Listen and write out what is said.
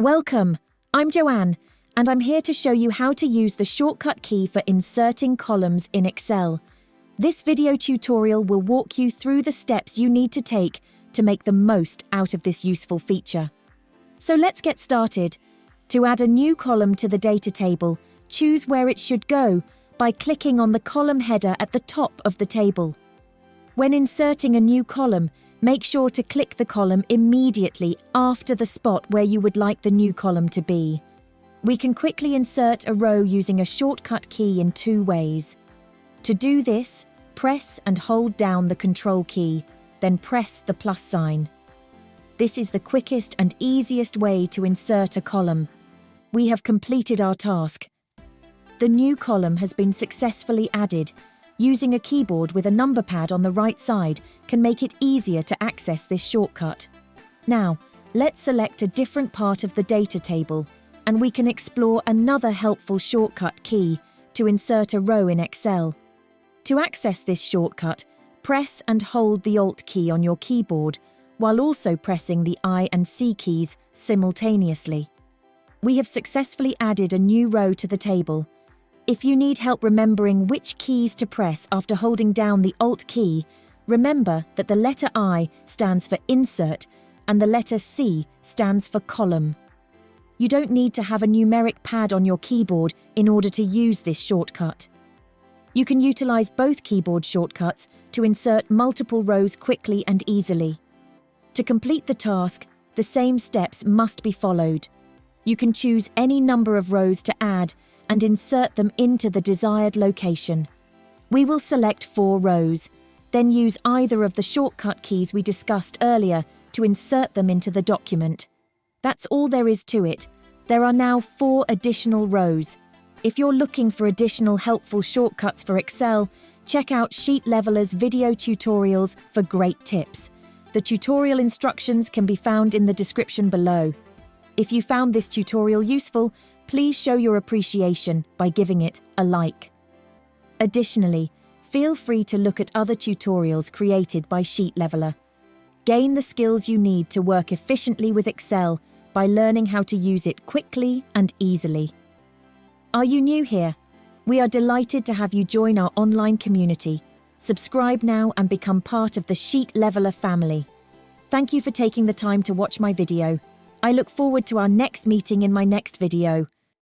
Welcome, I'm Joanne, and I'm here to show you how to use the shortcut key for inserting columns in Excel. This video tutorial will walk you through the steps you need to take to make the most out of this useful feature. So let's get started. To add a new column to the data table, choose where it should go by clicking on the column header at the top of the table. When inserting a new column, make sure to click the column immediately after the spot where you would like the new column to be. We can quickly insert a row using a shortcut key in two ways. To do this, press and hold down the Control key, then press the plus sign. This is the quickest and easiest way to insert a column. We have completed our task. The new column has been successfully added. Using a keyboard with a number pad on the right side can make it easier to access this shortcut. Now, let's select a different part of the data table, and we can explore another helpful shortcut key to insert a row in Excel. To access this shortcut, press and hold the Alt key on your keyboard, while also pressing the I and C keys simultaneously. We have successfully added a new row to the table. If you need help remembering which keys to press after holding down the Alt key, remember that the letter I stands for Insert and the letter C stands for Column. You don't need to have a numeric pad on your keyboard in order to use this shortcut. You can utilize both keyboard shortcuts to insert multiple rows quickly and easily. To complete the task, the same steps must be followed. You can choose any number of rows to add and insert them into the desired location. We will select 4 rows, then use either of the shortcut keys we discussed earlier to insert them into the document. That's all there is to it. There are now 4 additional rows. If you're looking for additional helpful shortcuts for Excel, check out Sheet Leveler's video tutorials for great tips. The tutorial instructions can be found in the description below. If you found this tutorial useful, please show your appreciation by giving it a like. Additionally, feel free to look at other tutorials created by Sheet Leveler. Gain the skills you need to work efficiently with Excel by learning how to use it quickly and easily. Are you new here? We are delighted to have you join our online community. Subscribe now and become part of the Sheet Leveler family. Thank you for taking the time to watch my video. I look forward to our next meeting in my next video.